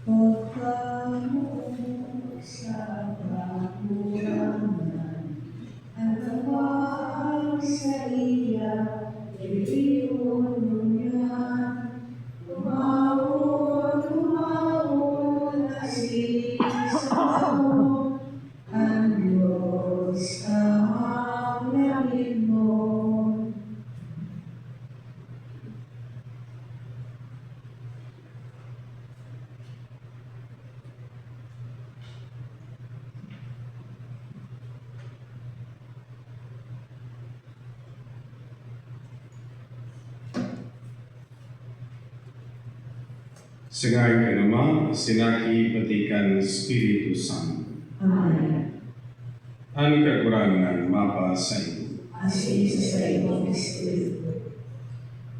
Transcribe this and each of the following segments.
Pagkamu sa kakulangan, ang kapal sa iya, iliyon niya. Tumawon na sisaw, ang Diyos ang langit mo. Sa ngalan ng Ama, Sinaki, Batikan, Espiritu Santo. Amen. Ang kakurangan mapa sa iyo. Asin sa iyong Espiritu.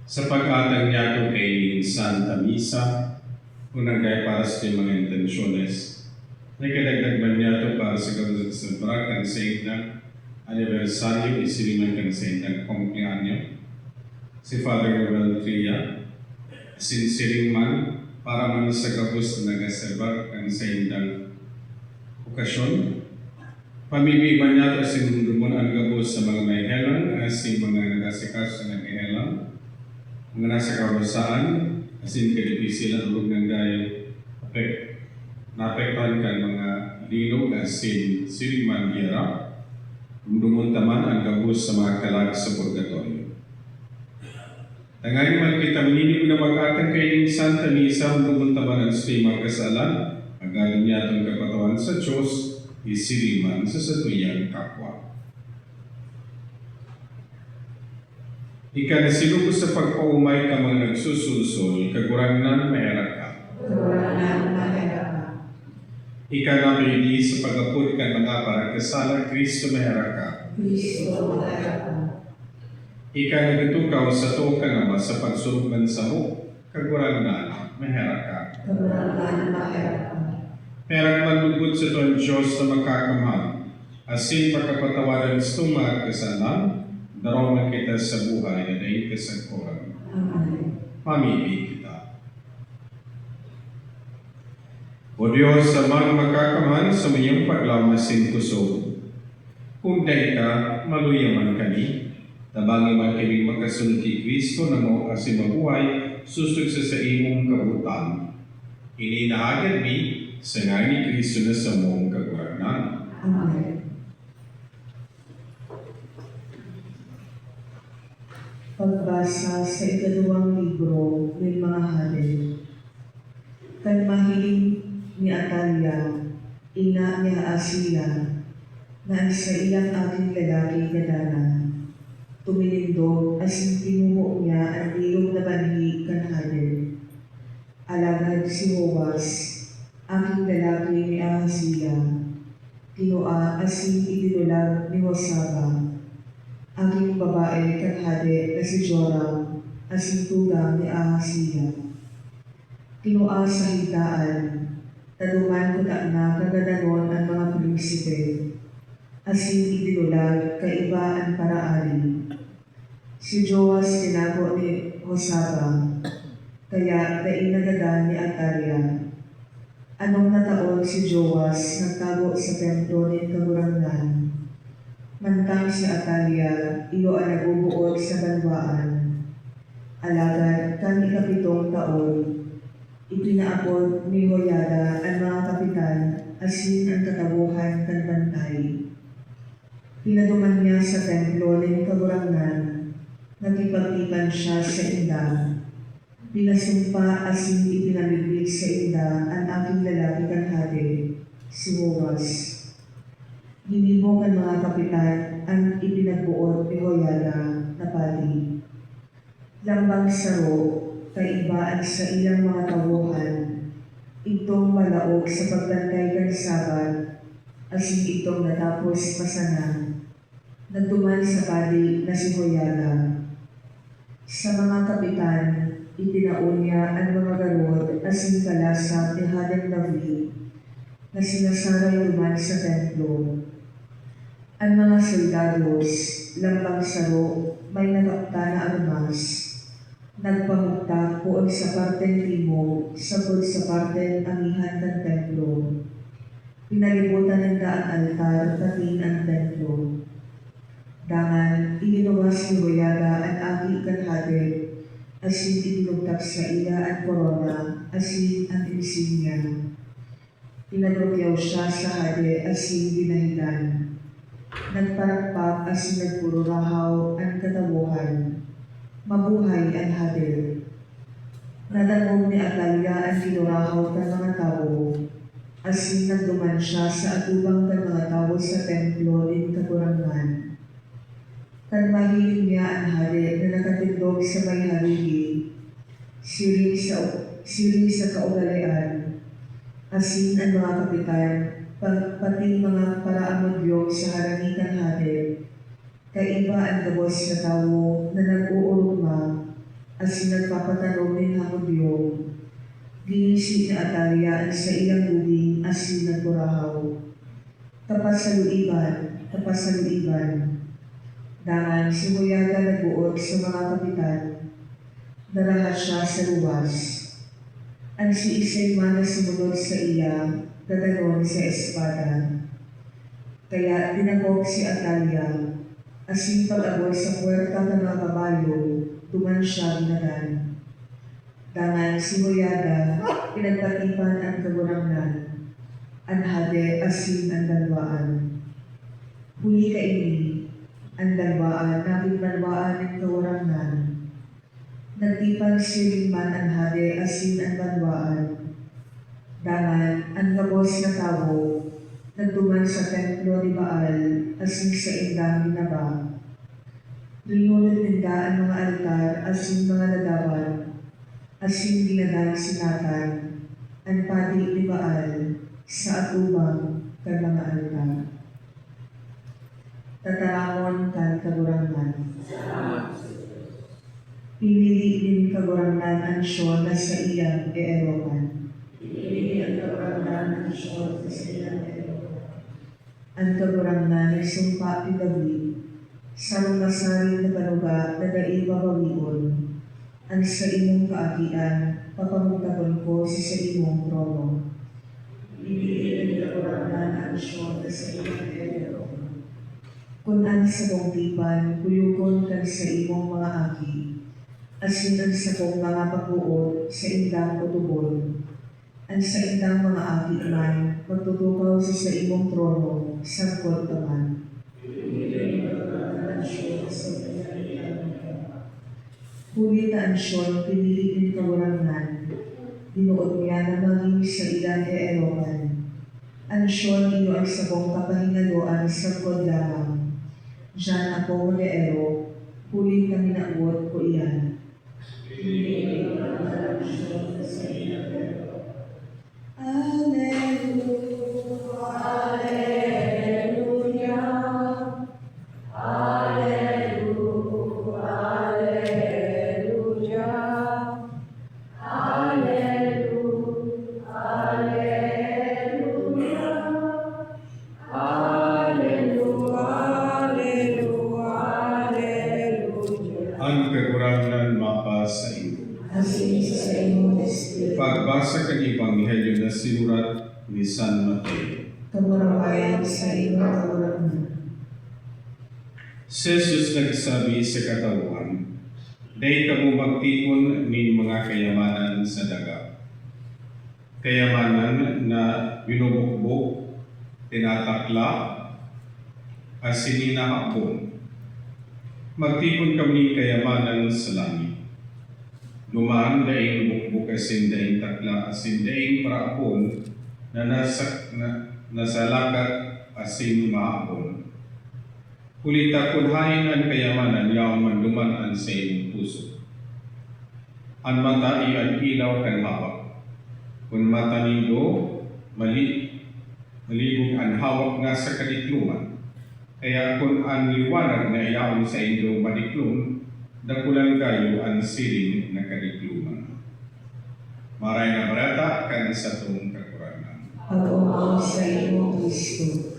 Sa pag-atang niya kay Santa Misa, unang kaya para sa mga intensyones, nagkadagdag man niya para sa kasasabaran sa ilang anibersaryo isiliman kan sa ilang kumpleanyo. Si Father Noel Tria, sinsiring man para man sa kapos na nagaserbar kan sa ilang okasyon. Pamimiban niya at sinundumon ang kapos sa mga may helang, asin mga nagasikas na nag-helang, mga nasa karosaan, asin kadipisi lang ulog ng dahil naapektuhan kan mga linog, asin siliman hira, dumuntaman ang kapos sa mga kalag sa purgatorio. Tangayin man kita mininig na mag-atang kay Santa Misa, dumuntaman ang stima kasalan, agaling niya itong kapatawan sa Diyos, isiliman sa satuyang kapwa. Ika na silubos sa pagpaumay ka mga nagsusulsol, kagurangan mahera ka. Kagurangan mahera ka. Ika na pili sa pag-apod ka mga paragkasala, Kristo mahera ka. Kristo mahera ka. Ika na gatukaw sa to ka naman sa pagsurugan sa mo, kagurangan mahera ka. Kagurangan mahera ka. Perang manlugod sa tuwan Diyos na makakamhan, asin pagkapatawaran sa mga kasalan, darongan kita sa buhay na dahil kasagpuran. Amen. Pamibig kita. O Diyos, sa mga makakamhan sa mayong paglawasin kusog, kung dahil ka, maluyaman kami, tabangin man kami makasunod kay Kristo na mo kasi mabuhay, susugsa sa imong kabutan. Ininahagad mi, sa ngalan ni Kristo na sa mong kaguranan. Amen. Pagbasa sa ikadawang libro ng mga Hadid. Kan mahiling ni Atalia, ina ni Asiya, na sa iyang aking lalaki kadana, tumilindog asin pinuho niya ang ilog na banhi kan Hadid. Alagad si Joas, aking lalaki ni Ahasiya, kinua asin idinulag ni Hosaba, aking babae kanhade na si Joram, asin tugang ni Ahasiya. Kinua sa hitaan, taduman ko na kagadanon ang mga prinsipe, asin idinulag kaiba ang paraari. Si Joas tinago ni Hosaba, kaya dainagadan ni Atalia. Anong nataon si Joas nagtago sa templo ni kagurangan. Mantang si Atalia, iyo ang nagubuod sa banwaan. Alagad kan ikapitong taon, ipinaapod ni Hoyada ang mga kapitan asin ang katabuhan kan bantay. Pinaduman niya sa templo ni kagurangan, nagipagtipan siya sa inda. Pinasumpa asin ipinamiglig sa inda ang aking lalaki kanhade, si Joas. Ginibo kan mga kapitan ang ipinagbuod ni Hoyada na pali. Lambang saro, kaibaan sa ilang mga tabuhan, itong malaog sa pagbantay kan sabat, asin itong natapos pasana, nagduman sa pali na si Hoyada. Sa mga kapitan, itinaon niya ang mga garod asin kalasa ni Hadeng David na sinasaray duman sa templo. Ang mga soldados, lambang saro, may nagapta na armas, Nagpamugta poon sa parteng timog, sagod sa parteng amihan ng templo. Pinalibutan ng daan altar, kating ang templo. Dangan, iniluwas ni Boyada ang aki kan hade, asin itinugtap sa iya ang korona, asin ang insignia. Pinagropyaw siya sa hade, asin binahigan. Nagparakpak asin nagpururahaw ang katawuhan. Mabuhay ang hade. Nadangog ni Atalia ang kinurahaw ng mga tao, asin nagduman siya sa atubang ng mga tao sa templo din kagurangan. Kan mahiling niya ang hade na nakatindog sa may haligi, siring sa kaugalian, asin ang mga kapitan, pati mga paraamodyog sa harangitan hade, kaiba ang gabos sa tao na nag-uuluma, asin nagpapatanong ng hamodyog. Ginisip ni Atalia ang sa ilang gubing, asin nagpurahaw. Tapasaluiban. Dangan si Boyada nagbuod sa mga kapitan, narahat siya sa luwas. Ang si Isay man na sumunod sa iya, gaganon sa espada. Kaya dinakop si Atalia, asin pag-abot sa puwerta ng mga kabayo, duman siya ginagan. Dangan si Boyada, pinagpatipan ang kagurangan, ang hade asin ang dalwaan. Huli kaini, ang dalwaan, napigmalwaan ng kawarangan. Nagtipan siliman ang hade asin ang dalwaan. Dangan, ang gabos na tao, nagduman sa templo ni Baal, asin sa indang binaba. Linulot ninda ang mga altar, asin mga ladawan, asin ginadang sinatan, ang padi ni Baal, sa atubang ng mga altar. Tataramon kan kagurangan. Pinili din kagurangan ang siyon na sa iyang eerokan. Pinili ang kagurangan ang siyon na sa iyang eerokan. Ang kagurangan ay sumpa ni David, sa mga sari na kanuga na daiba bawion, ang sa imong kaakian, papamutagon ko sa imong trono. Pinili ang kagurangan ang siyon na sa iyang eerokan. Kung ang sa bongtipan, kuyukon kan sa imong mga aki, asin ang sa kong mga pagbuod sa indang kutubon. Ang sa indang mga aki man, magtutukaw sa imong trono, sangkot naman. Huli na ang siyon, pinili din kawarangan, dinuot niya na maging sa ilang eerokan. Ang siyon iyo ang sabong kapahingaloan sa kod lamang. Diyan ako mag-eero, huli kami na uwot ko iyan. Ang kagurangan mapa sa iyo. Asin sa imong espiritu. Pagbasa ng Ebanghelyo na sinurat ni San Mateo. Kamarawayan sa imong kagurangan. Si Jesus nagsabi sa katawhan, "Dahil kamo magtipon ni mga kayamanan sa daga. Kayamanan na binubukbok, tinatakla, asin hinahapon. Magtipon kami kayamanan sa langit. Lumaan daing bukbuk asin daing takla asin daing parapon na nasa lakat asin mahapon. Kulita kunhain ang kayamanan yaong manduman sa iyong puso. Ang mata iyan ilaw kan hawak. Kung mata nindo, malibog ang hawak nga sa kadikluman. Kaya kung ang liwanag na iyaon sa inyo madiklum, dakulan kayo ang siring na kadikluman." Maray na barata kan sa tuong kakurangan. Pag-umaw sa imong Kristo.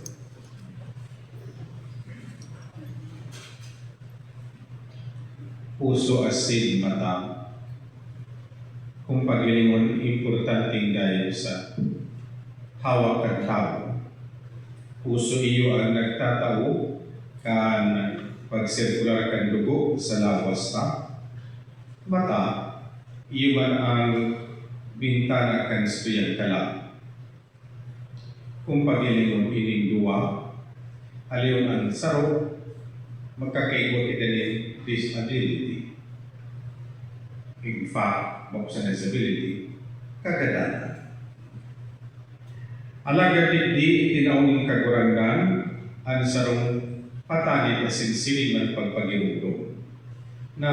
Puso asin mata, kung pagilingon importanteng gayo sa hawak kang tao. Puso iyo ang nagtatao kan pagsirkular kan dugo sa lawas ta. Mata, iyo man ang bintana kan stuyang kala. Kung pagilingon ining duwa, aliyon ang saro, magkakaigo kita ni disability. In fact, sa disability, kagadanan. Alaga di itinawang kagurangan ang sarong patagit na sinsiling ng pagpagirugdo na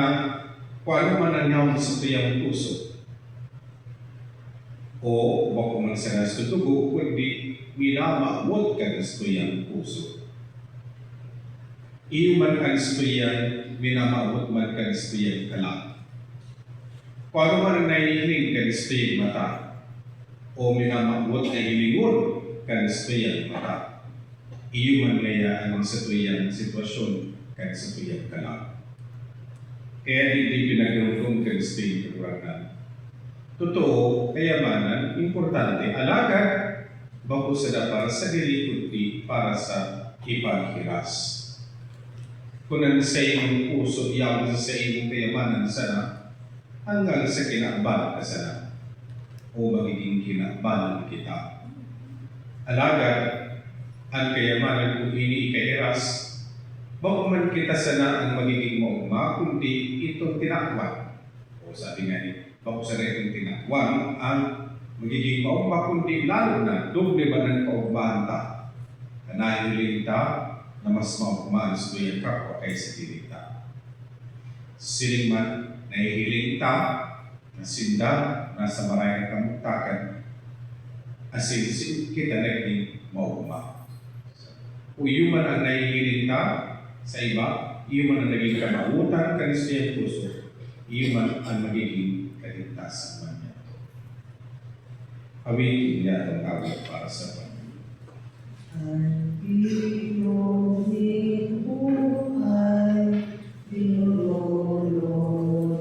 kung ano man ang naon sa tuyang puso o bako man sa nastutugo kundi minamamot ka na sa tuyang puso. Iyo man ang tuyang minamamot man ka sa tuyang kalak. Kung ano man ang naihiling ka sa tuyang mata o minamamot na hilingon kan sa tuyang mata, iyo man kaya ang sa tuyang sitwasyon kan sa tuyang kalak. Kaya hindi pinagulong kan sa tuyang kekurangan. Totoo, kayamanan, importante, alaga, bako sa para sa diri kundi para sa ipaghiras. Kung ang sa iyong puso, iyaw sa iyong kayamanan sana, hanggang sa kinakbalan ka sana o magiging kinakbalan kita. Alaga, ang kayamanan kung ini ikairas, bako man kita sana ang magiging maugma, kundi itong tinakwan. O sabi nga ni, bako sana itong tinakwan, ang magiging maugma, kundi lalo na, doble ba ng kaugmahan ta? Kanahiling ta, na mas maugmaan sa tuyang kapwa kaysa tinita. Siling man, nahihiling ta, na sinda, nasa marayang kamuktakan, asin kita naging maugma. Kung iyo man ang nahihiling ta sa iba, iyo man ang naging kamautan ka sa iyong puso, iyo man ang magiging kaligtasan man niya. Awitin niya itong awit para sa Panginoon. Ang Pino'y buhay, pinululot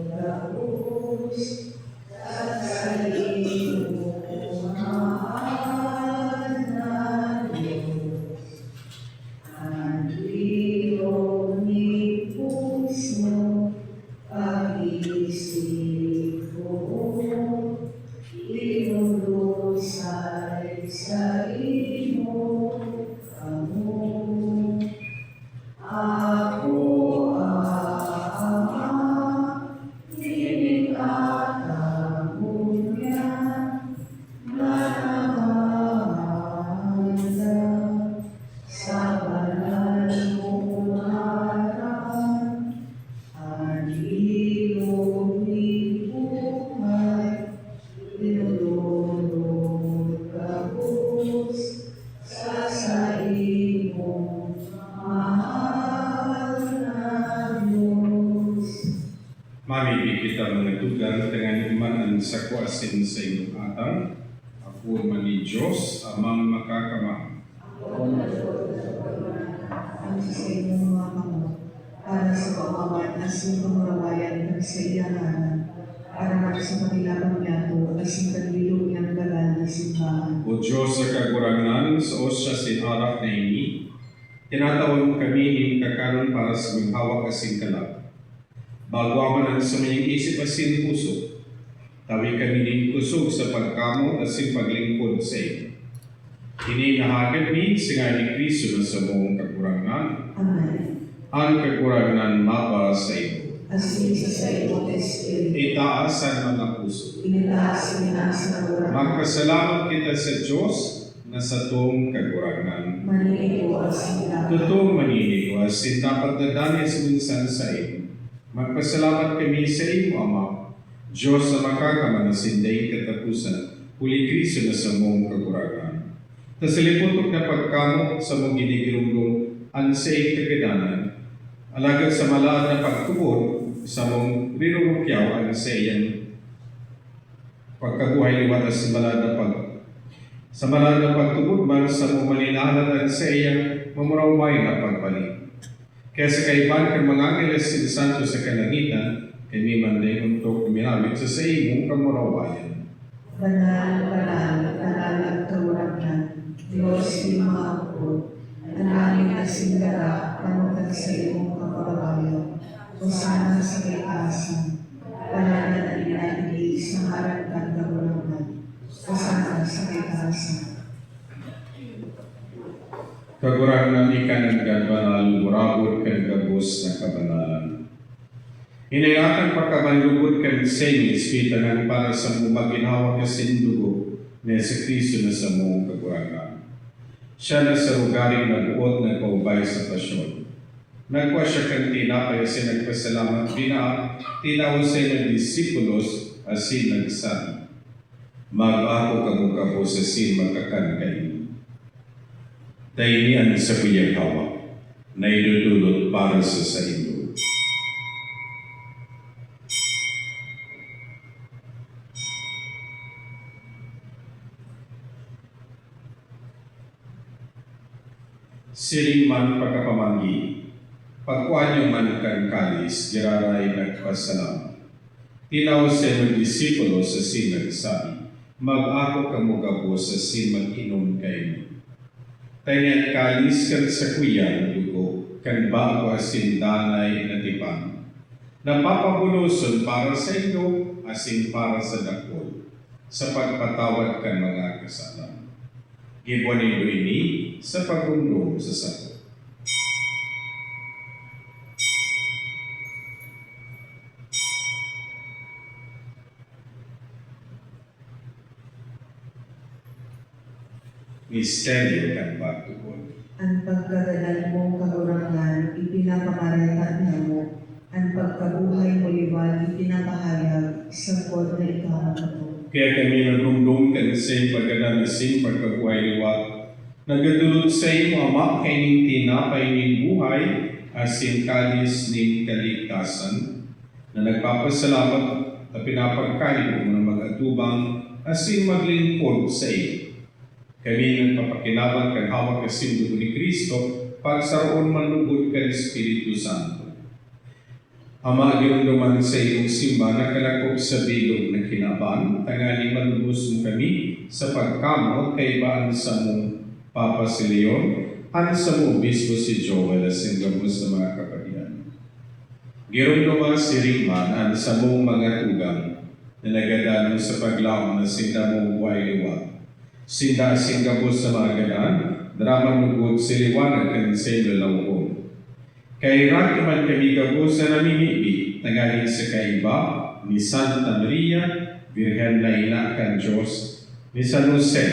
tapos, at sa iyong mahal na Diyos. Ang Pino'y puso, pag-isip ko, inulusay sa imo. Mamibig kita mga tugang dengan iman ang sakwasin sa iyong atang, ako man ni Diyos amang makakamang. Ang sa inyong mga kamot, para sa pagmamahal na siyong pamarawayan ng sa iyanganan, para na sa pagilabang niya ito, at sa pagilog niyang gagal na simbahan. O Diyos sa kagurangan, sa osya sinarap na ini, tinatawag kami ng kakaroon para sa maghawak kasing kalab. Bagwaman ang sa mayang isip asin puso, tawi kami din kusog sa pagkamot asin paglingkod sa iyo. Ininahagad ni sa ni Kristo na sa buong kagurangan. Amen. Ang kagurangan mapa sa iyo. Asin sa iyo, Espiritu, Itaasan mga puso. initaas niya sa kagurangan. Magpasalamat kita sa Diyos na sa tuong kagurangan. Maniligo ang sila. Totoong maninigo asin dapat dadani sa minsan sa iyo. Magpasalamat kami sa iyo, Ama, Diyos na makakamanasinday katapusan, huli Kristo na sa mong kagurangan. Sa liputok na pagkamot sa mong ginigirunggong ansay kagadanan, alagad sa malaan na pagtubod sa mong rinurukyaw sa iyang pagkabuhay liwat sa malaan na pagtubod man sa mong malinahanan sa iyang mamuraway na pagbalik. Kaya sa kaiban kang mga angeles si Santo sa kalangitan, kami man din untuk minamit sa imong kamurawayan. Banal, banal, banal ang kauragan, Diyos di maapo, anangin na sindara, panutan sa imong kapabagayan, o sana sa kaitasan, pananan ang inaigay sa harap ng kauragan, o sana sa kaitasan. Kagurangan ikan ang banal, murabot kan gabos na kabanalan. Hinayatan pagkabanlubot kan senyis, pitangan para sa maginhawa kasi dugo na sa Kristo na sa mong kagurangan. Siya na sa lugaring nagbuot na kaubay sa pasyon. Nagwa siya kang tinapay kasi nagpasalamat tinaw sa mga disipulos asin nagsabi, mag-ako kamukabo sa sin magkakan kayo. Dahil sa kuyang hawa na idudulot para sa inyo. Siring man pagkapamanggi, pagkuhan man kan kalis, giraray nagpasalamat. Tinaw sa mga disipulo sa sin nagsabi, mag-ako kamugabo sa sin mag-inom kayo. Tangan kalis kan sa kuyang dugo, kan ba ako asin danay na tipan. Napapabuloson para sa inyo, asin para sa dakol, sa pagpatawad kan mga kasalan. Gibunin ini sa pagundong sa sako. Misteryo kan pagtugon. Ang pagkagalan mong kagurangan, ipinapamarita niya mo, ang pagkabuhay mo liwan, ipinapahayag sa kod na ikaw ang Kaya kami nagumdong kan sa pagkagalan asin pagkabuhay liwat. Nagadulot sa imo ama kay ning tinapay ning buhay asin kalis ning kaligtasan na nagpapasalamat at pinapagkain mo ng mag-atubang asin maglingkod sa iyo. Kami nagpapakinabang kan hawak asin dugo ni Kristo pagsaroon manlugod kan Espiritu Santo. Ama, giunduman sa iyong simba na kalakop sa bilog na kinaban, tangaling malubos mo kami sa pagkamot kay baan sa mong Papa si Leon, ang sa mong Obispo si Joel at singgamos sa mga kapatian. Giunduman si Rickman ang sa mong mga tugang na nagadano sa paglaom na sinda mong buhay liwat. Sinda singgamos sa mga ganaan, drama lugod si liwanag kan sa ilalawon. Kay Rocky man kami gabos na namimibi, nagaling sa kaiba ni Santa Maria, Virgen na ina kan Diyos, ni San Jose,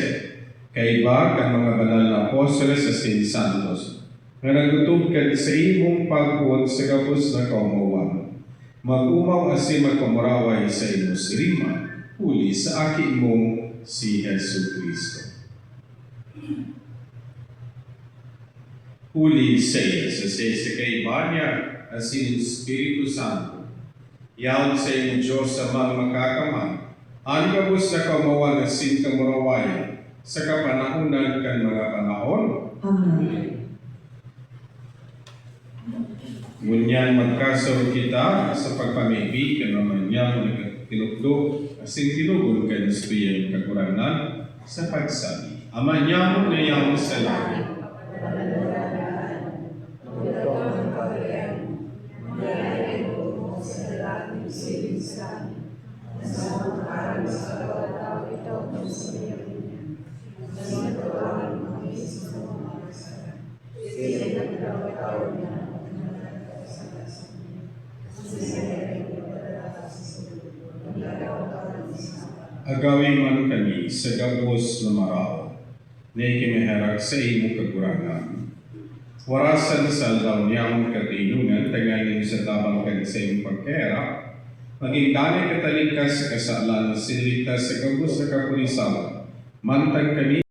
kaiba kan mga banal na apostoles sa Saint Santos, nga nagutub kan sa imong pagbuot sa gabos na kaumawan. Mag-umaw asi magkamuraway sa imo sirima, huli sa aki mong si Jesu Cristo. Huli sa iyo, sa kaiba niya, asin Espiritu Santo. Yaon sa iyo, Diyos sa mga makakamang, ang gabos na kaumawan asin kamurawayan, sa kapanahunan kan mga panahon. Amen. Ngunyan magkasawag kita sa pagpamibig kan naman niya tinukdo asin tinugol kan Espiritu kakurangan sa pagsabi. Ama niya mo na yaon sa langit. Agawin man kami sa gabos na marao, na ikimiharap sa imo kagurangan. Warasan sa aldaw niyang katinungan, tanganin sa tabang kan sa iyong pagkera, maging dali katalingkas sa kasalan na sinilita sa gabos na kapulisawan, mantang kami